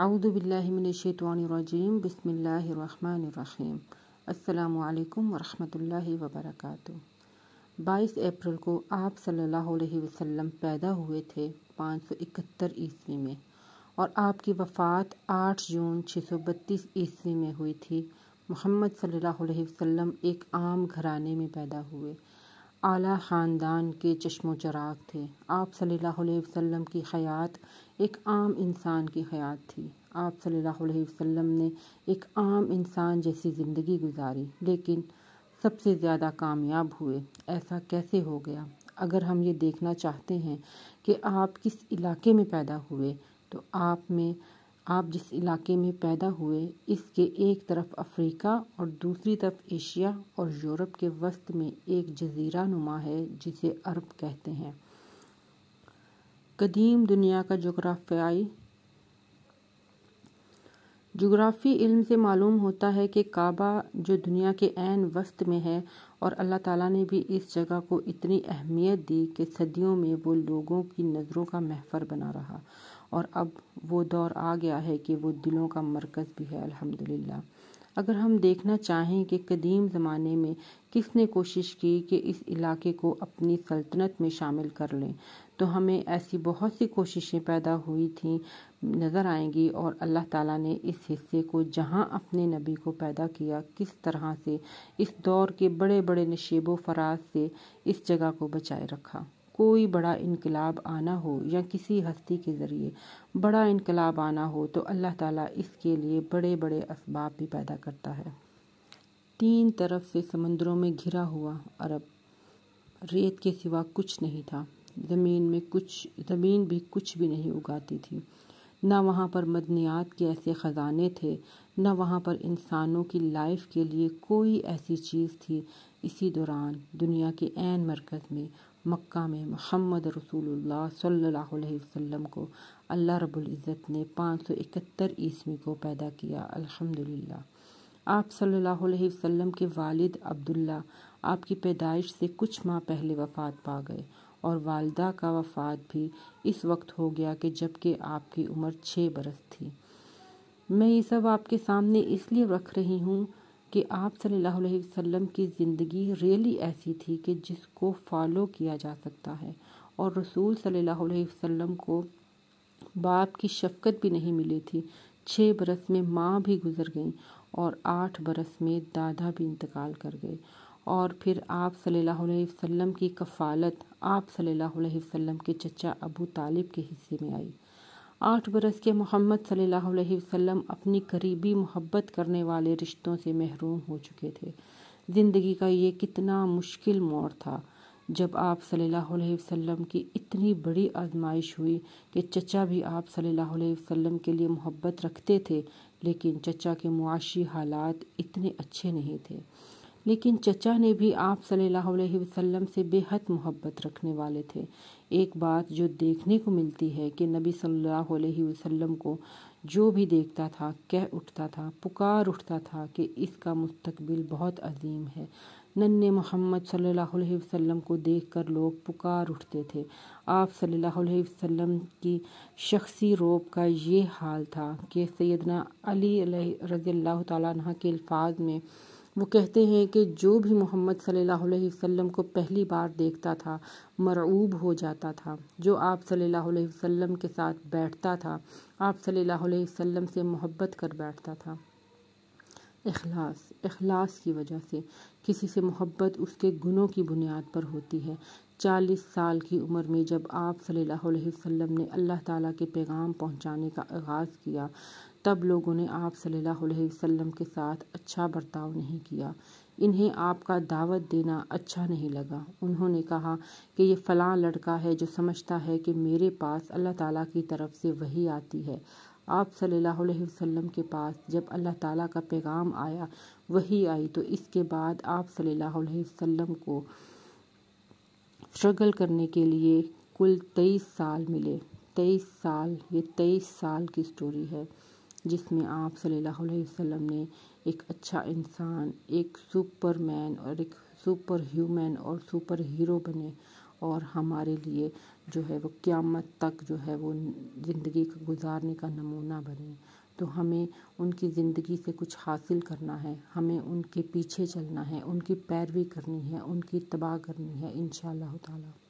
अऊज़ु बिल्लाहि मिनश्शैतानिर्रजीम बिस्मिल्लाहिर्रहमानिर्रहीम। अस्सलामु अलैकुम वरहमतुल्लाहि वबरकातुहू। 22 अप्रैल को आप सल्लल्लाहु अलैहि वसल्लम पैदा हुए थे 571 ईस्वी में, और आपकी वफ़ात 8 जून 632 ईस्वी में हुई थी। मोहम्मद सल्लल्लाहु अलैहि वसल्लम एक आम घराने में पैदा हुए, आला ख़ानदान के चश्मो चराग थे। आप सल्लल्लाहु अलैहि वसल्लम की हयात एक आम इंसान की हयात थी। आप सल्लल्लाहु अलैहि वसल्लम ने एक आम इंसान जैसी ज़िंदगी गुजारी, लेकिन सबसे ज़्यादा कामयाब हुए। ऐसा कैसे हो गया? अगर हम ये देखना चाहते हैं कि आप किस इलाके में पैदा हुए, तो आप जिस इलाके में पैदा हुए, इसके एक तरफ अफ्रीका और दूसरी तरफ एशिया और यूरोप के वस्त में एक जजीरा नुमा है जिसे अरब कहते हैं। कदीम दुनिया का जुग्राफ़ी इल्म से मालूम होता है कि काबा जो दुनिया के ऐन वस्त में है, और अल्लाह ताला ने भी इस जगह को इतनी अहमियत दी कि सदियों में वो लोगों की नज़रों का महफर बना रहा, और अब वो दौर आ गया है कि वो दिलों का मरकज़ भी है, अल्हम्दुलिल्लाह। अगर हम देखना चाहें कि कदीम ज़माने में किसने कोशिश की कि इस इलाके को अपनी सल्तनत में शामिल कर लें, तो हमें ऐसी बहुत सी कोशिशें पैदा हुई थी नज़र आएंगी, और अल्लाह ताला ने इस हिस्से को जहां अपने नबी को पैदा किया, किस तरह से इस दौर के बड़े बड़े नशेबो फराज से इस जगह को बचाए रखा। कोई बड़ा इनकलाब आना हो या किसी हस्ती के ज़रिए बड़ा इनकलाब आना हो, तो अल्लाह ताला इसके लिए बड़े बड़े असबाब भी पैदा करता है। 3 तरफ से समंदरों में घिरा हुआ अरब, रेत के सिवा कुछ नहीं था। ज़मीन भी कुछ भी नहीं उगाती थी। न वहाँ पर मदनियात के ऐसे ख़जाने थे, न वहाँ पर इंसानों की लाइफ के लिए कोई ऐसी चीज़ थी। इसी दौरान दुनिया के ऐन मरकज़ में मक्का में मोहम्मद रसूलुल्लाह सल्लल्लाहु अलैहि वसल्लम को अल्लाह रब्बुल इज़्ज़त ने 571 ईस्वी को पैदा किया। अल्हम्दुलिल्लाह। आप सल्लल्लाहु अलैहि वसल्लम के वालिद अब्दुल्ला आपकी पैदाइश से कुछ माह पहले वफ़ात पा गए, और वालिदा का वफ़ात भी इस वक्त हो गया कि जबकि आपकी उम्र 6 बरस थी। मैं ये सब आपके सामने इसलिए रख रही हूँ कि आप सल्लल्लाहु अलैहि वसल्लम की ज़िंदगी रियली ऐसी थी कि जिसको फॉलो किया जा सकता है, और रसूल सल्लल्लाहु अलैहि वसल्लम को बाप की शफ़क़त भी नहीं मिली थी। 6 बरस में माँ भी गुज़र गईं, और 8 बरस में दादा भी इंतकाल कर गए, और फिर आप सल्लल्लाहु अलैहि वसल्लम की कफ़ालत आप सल्लल्लाहु अलैहि वसल्लम के चचा अबू तालिब के हिस्से में आई। 8 बरस के मोहम्मद सल्लल्लाहु अलैहि वसल्लम अपनी करीबी मोहब्बत करने वाले रिश्तों से महरूम हो चुके थे। ज़िंदगी का ये कितना मुश्किल मोड़ था जब आप सल्लल्लाहु अलैहि वसल्लम की इतनी बड़ी आजमाइश हुई कि चचा भी आप सल्लल्लाहु अलैहि वसल्लम के लिए मोहब्बत रखते थे, लेकिन चचा के मुआशी हालात इतने अच्छे नहीं थे। लेकिन चचा ने भी आप सल्लल्लाहु अलैहि वसल्लम से बेहद मोहब्बत रखने वाले थे। एक बात जो देखने को मिलती है कि नबी सल्लल्लाहु अलैहि वसल्लम को जो भी देखता था कह उठता था, पुकार उठता था कि इसका मुस्तकबिल बहुत अजीम है। नन्हे मोहम्मद सल्लल्लाहु अलैहि वसल्लम को देखकर लोग पुकार उठते थे। आप सल्लल्लाहु अलैहि वसल्लम की शख्सी रोब का ये हाल था कि सैयदना अली रज़ियल्लाहु ताला अन्हु के अल्फाज में वो कहते हैं कि जो भी मोहम्मद सल्लल्लाहु अलैहि वसल्लम को पहली बार देखता था मरऊब हो जाता था। जो आप सल्लल्लाहु अलैहि वसल्लम के साथ बैठता था, आप सल्लल्लाहु अलैहि वसल्लम से मोहब्बत कर बैठता था। इखलास की वजह से किसी से मोहब्बत उसके गुनों की बुनियाद पर होती है। 40 साल की उम्र में जब आप सल्लल्लाहु अलैहि वसल्लम ने अल्लाह ताला के पैगाम पहुंचाने का आगाज़ किया, तब लोगों ने आप सल्लल्लाहु अलैहि वसल्लम के साथ अच्छा बर्ताव नहीं किया। इन्हें आपका दावत देना अच्छा नहीं लगा। उन्होंने कहा कि ये फ़लाँ लड़का है जो समझता है कि मेरे पास अल्लाह ताला की तरफ से वही आती है। आप सल्लल्लाहु अलैहि वसल्लम के पास जब अल्लाह ताला का पैगाम आया, वही आई, तो इसके बाद आप सल्लल्लाहु अलैहि वसल्लम को स्ट्रगल करने के लिए कुल 23 साल मिले। 23 साल की स्टोरी है जिसमें आप सल्लल्लाहु अलैहि वसल्लम ने एक अच्छा इंसान, एक सुपरमैन और एक सुपर ह्यूमन और सुपर हीरो बने, اور ہمارے لیے جو ہے وہ قیامت تک جو ہے وہ زندگی کا گزارنے کا نمونہ بنے۔ تو ہمیں ان کی زندگی سے کچھ حاصل کرنا ہے، ہمیں ان کے پیچھے چلنا ہے، ان کی پیروی کرنی ہے، ان کی اتباع کرنی ہے انشاءاللہ تعالی۔